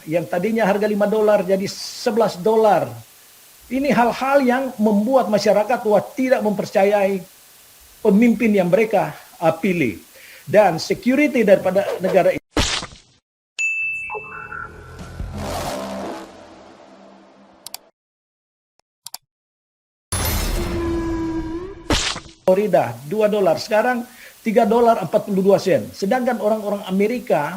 yang tadinya harga $5 jadi $11. Ini hal-hal yang membuat masyarakat tidak mempercayai pemimpin yang mereka pilih. Dan security daripada negara ini Florida $2, sekarang $3.42. Sedangkan orang-orang Amerika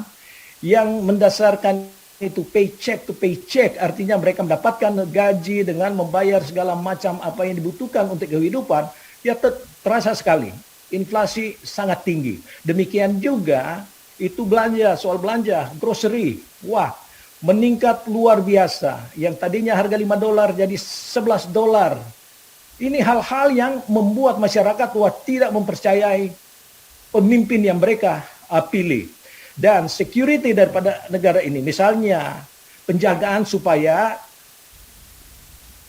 yang mendasarkan itu paycheck to paycheck, artinya mereka mendapatkan gaji dengan membayar segala macam apa yang dibutuhkan untuk kehidupan, ya terasa sekali. Inflasi sangat tinggi. Demikian juga itu belanja, soal belanja, grocery, wah, meningkat luar biasa. Yang tadinya harga $5 jadi $11. Ini hal-hal yang membuat masyarakat tidak mempercayai pemimpin yang mereka pilih. Dan security daripada negara ini, misalnya penjagaan supaya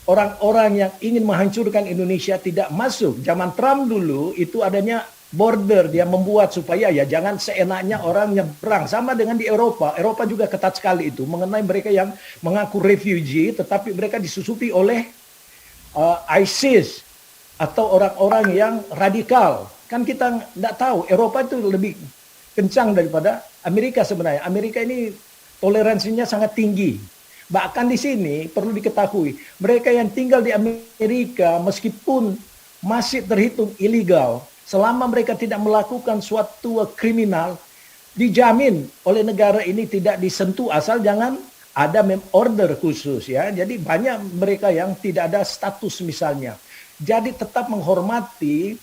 orang-orang yang ingin menghancurkan Indonesia tidak masuk. Zaman Trump dulu itu adanya border, dia membuat supaya ya jangan seenaknya orang nyebrang. Sama dengan di Eropa, Eropa juga ketat sekali itu mengenai mereka yang mengaku refugee, tetapi mereka disusupi oleh ISIS atau orang-orang yang radikal. Kan kita tidak tahu, Eropa itu lebih kencang daripada Amerika sebenarnya. Amerika ini toleransinya sangat tinggi. Bahkan di sini perlu diketahui, mereka yang tinggal di Amerika meskipun masih terhitung ilegal, selama mereka tidak melakukan suatu kriminal, dijamin oleh negara ini tidak disentuh asal jangan ada order khusus ya. Jadi banyak mereka yang tidak ada status misalnya. Jadi tetap menghormati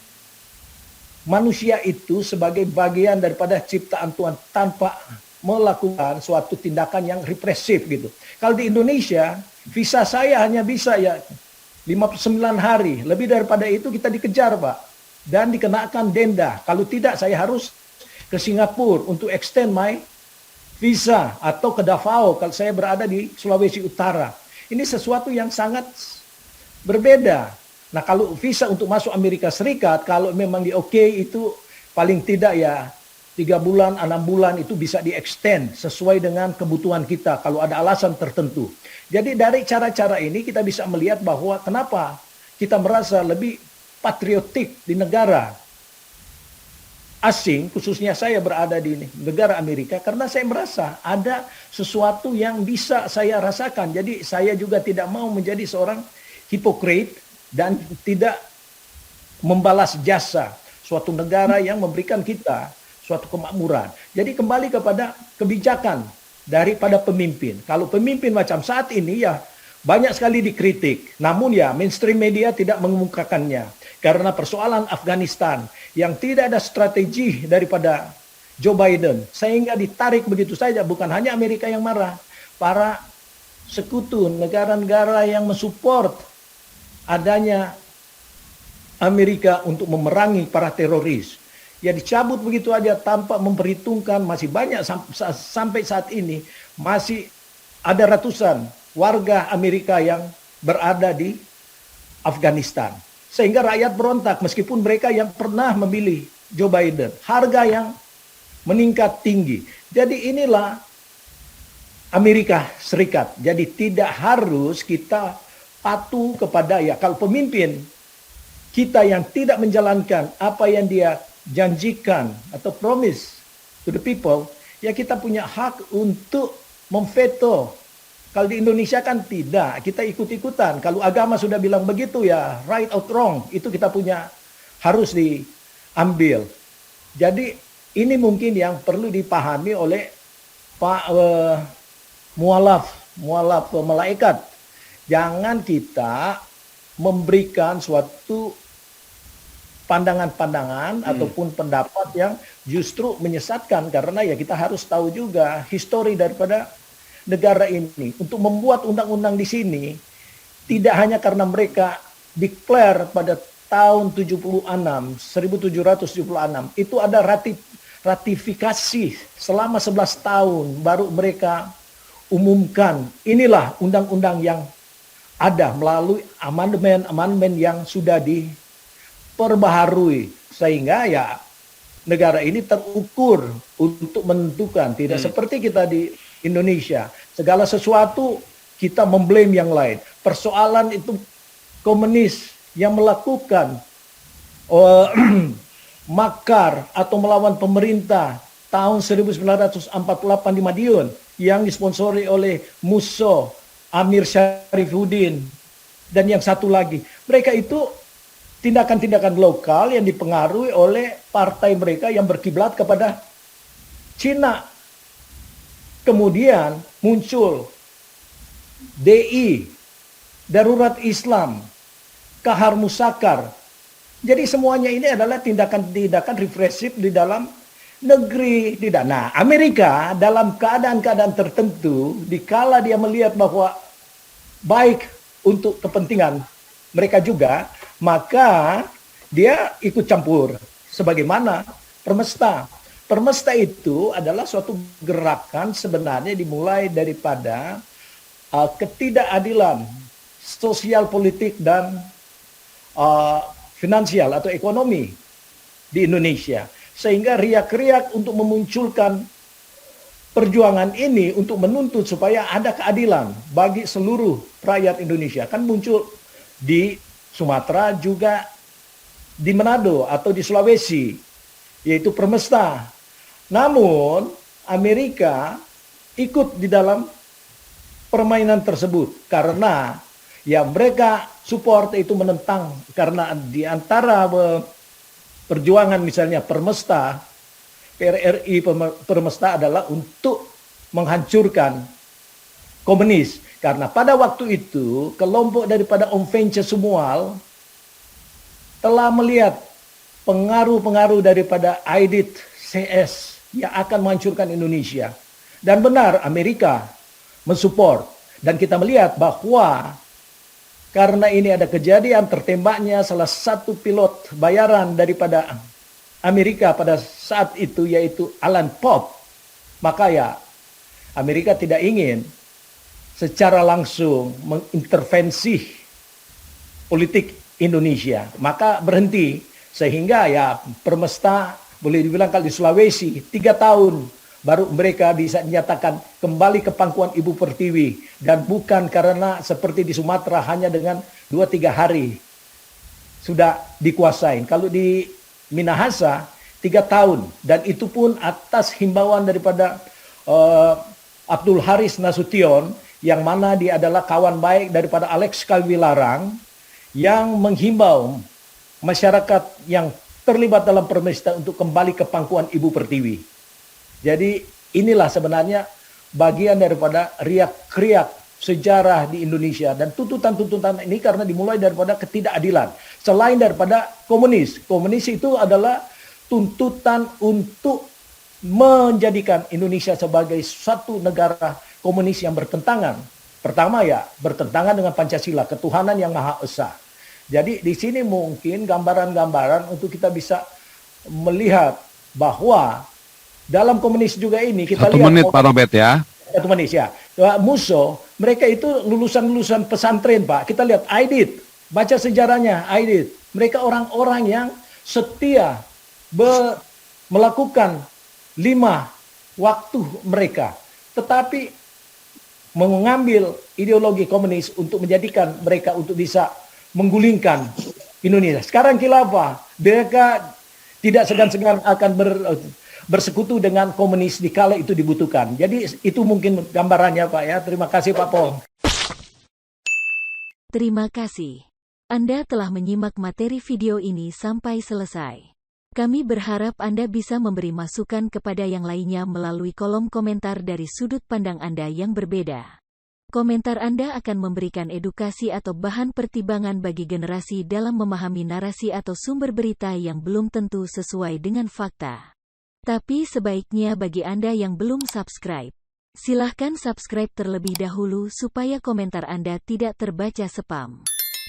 manusia itu sebagai bagian daripada ciptaan Tuhan tanpa melakukan suatu tindakan yang represif gitu. Kalau di Indonesia, visa saya hanya bisa ya 59 hari. Lebih daripada itu kita dikejar, Pak. Dan dikenakan denda. Kalau tidak saya harus ke Singapura untuk extend my visa atau ke Davao kalau saya berada di Sulawesi Utara. Ini sesuatu yang sangat berbeda. Nah, kalau visa untuk masuk Amerika Serikat, kalau memang di itu paling tidak ya 3 bulan, 6 bulan itu bisa di-extend sesuai dengan kebutuhan kita kalau ada alasan tertentu. Jadi dari cara-cara ini kita bisa melihat bahwa kenapa kita merasa lebih patriotik di negara asing, khususnya saya berada di negara Amerika, karena saya merasa ada sesuatu yang bisa saya rasakan. Jadi saya juga tidak mau menjadi seorang hipokrit dan tidak membalas jasa suatu negara yang memberikan kita suatu kemakmuran. Jadi kembali kepada kebijakan daripada pemimpin. Kalau pemimpin macam saat ini ya banyak sekali dikritik. Namun ya mainstream media tidak mengemukakannya. Karena persoalan Afghanistan yang tidak ada strategi daripada Joe Biden. Sehingga ditarik begitu saja. Bukan hanya Amerika yang marah. Para sekutu negara-negara yang mensupport adanya Amerika untuk memerangi para teroris. Ya dicabut begitu aja tanpa memperhitungkan. Masih banyak sampai saat ini masih ada ratusan warga Amerika yang berada di Afghanistan. Sehingga rakyat berontak meskipun mereka yang pernah memilih Joe Biden. Harga yang meningkat tinggi. Jadi inilah Amerika Serikat. Jadi tidak harus kita patuh kepada ya kalau pemimpin kita yang tidak menjalankan apa yang dia janjikan atau promise to the people, ya kita punya hak untuk memveto. Kalau di Indonesia kan tidak, kita ikut-ikutan. Kalau agama sudah bilang begitu ya right or wrong, itu kita punya harus diambil. Jadi ini mungkin yang perlu dipahami oleh Pak mualaf malaikat. Jangan kita memberikan suatu pandangan-pandangan ataupun pendapat yang justru menyesatkan, karena ya kita harus tahu juga histori daripada negara ini. Untuk membuat undang-undang di sini tidak hanya karena mereka declare pada tahun 1776 itu ada ratifikasi selama 11 tahun baru mereka umumkan. Inilah undang-undang yang ada melalui amandemen yang sudah diperbaharui, sehingga ya negara ini terukur untuk menentukan, tidak seperti kita di Indonesia. Segala sesuatu kita memblame yang lain. Persoalan itu komunis yang melakukan makar atau melawan pemerintah tahun 1948 di Madiun yang disponsori oleh Musso, Amir Syarifuddin, dan yang satu lagi. Mereka itu tindakan-tindakan lokal yang dipengaruhi oleh partai mereka yang berkiblat kepada Cina. Kemudian muncul DI, Darurat Islam, Kahar Musakar. Jadi semuanya ini adalah tindakan-tindakan represif di dalam negeri. Nah, Amerika dalam keadaan-keadaan tertentu, dikala dia melihat bahwa baik untuk kepentingan mereka juga, maka dia ikut campur. Sebagaimana Permesta. Permesta itu adalah suatu gerakan sebenarnya dimulai daripada ketidakadilan sosial, politik, dan finansial atau ekonomi di Indonesia. Sehingga riak-riak untuk memunculkan perjuangan ini untuk menuntut supaya ada keadilan bagi seluruh rakyat Indonesia. Kan muncul di Sumatera, juga di Manado atau di Sulawesi, yaitu Permesta. Namun Amerika ikut di dalam permainan tersebut karena ya mereka support itu menentang, karena di antara perjuangan misalnya Permesta, PRRI Permesta adalah untuk menghancurkan komunis. Karena pada waktu itu kelompok daripada Om Vence Sumual telah melihat pengaruh-pengaruh daripada Aidit CS yang akan menghancurkan Indonesia. Dan benar Amerika mensupport. Dan kita melihat bahwa karena ini ada kejadian tertembaknya salah satu pilot bayaran daripada Amerika pada saat itu, yaitu Alan Pope. Maka ya Amerika tidak ingin secara langsung mengintervensi politik Indonesia. Maka berhenti. Sehingga ya Permesta boleh dibilang kalau di Sulawesi 3 tahun baru mereka bisa menyatakan kembali ke pangkuan Ibu Pertiwi. Dan bukan karena seperti di Sumatera hanya dengan 2-3 hari sudah dikuasain. Kalau di Minahasa 3 tahun, dan itu pun atas himbauan daripada Abdul Haris Nasution, yang mana dia adalah kawan baik daripada Alex Kalwilarang, yang menghimbau masyarakat yang terlibat dalam Permesta untuk kembali ke pangkuan Ibu Pertiwi. Jadi inilah sebenarnya bagian daripada riak-riak sejarah di Indonesia, dan tuntutan-tuntutan ini karena dimulai daripada ketidakadilan. Selain daripada komunis, komunis itu adalah tuntutan untuk menjadikan Indonesia sebagai satu negara komunis yang bertentangan. Pertama ya bertentangan dengan Pancasila, ketuhanan yang Maha Esa. Jadi di sini mungkin gambaran-gambaran untuk kita bisa melihat bahwa dalam komunis juga ini kita lihat. 1 menit Pak Robert ya. 1 menit ya. Musso, mereka itu lulusan-lulusan pesantren Pak. Kita lihat Aidit, baca sejarahnya Aidit. Mereka orang-orang yang setia melakukan 5 waktu mereka. Tetapi mengambil ideologi komunis untuk menjadikan mereka untuk bisa menggulingkan Indonesia. Sekarang khilafah, mereka tidak segan-segan akan bersekutu dengan komunis di kala itu dibutuhkan. Jadi itu mungkin gambarannya Pak ya. Terima kasih Pak Pong. Terima kasih. Anda telah menyimak materi video ini sampai selesai. Kami berharap Anda bisa memberi masukan kepada yang lainnya melalui kolom komentar dari sudut pandang Anda yang berbeda. Komentar Anda akan memberikan edukasi atau bahan pertimbangan bagi generasi dalam memahami narasi atau sumber berita yang belum tentu sesuai dengan fakta. Tapi sebaiknya bagi Anda yang belum subscribe, silahkan subscribe terlebih dahulu supaya komentar Anda tidak terbaca spam.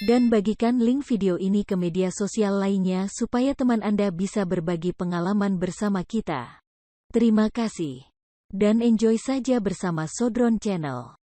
Dan bagikan link video ini ke media sosial lainnya supaya teman Anda bisa berbagi pengalaman bersama kita. Terima kasih. Dan enjoy saja bersama Sodron Channel.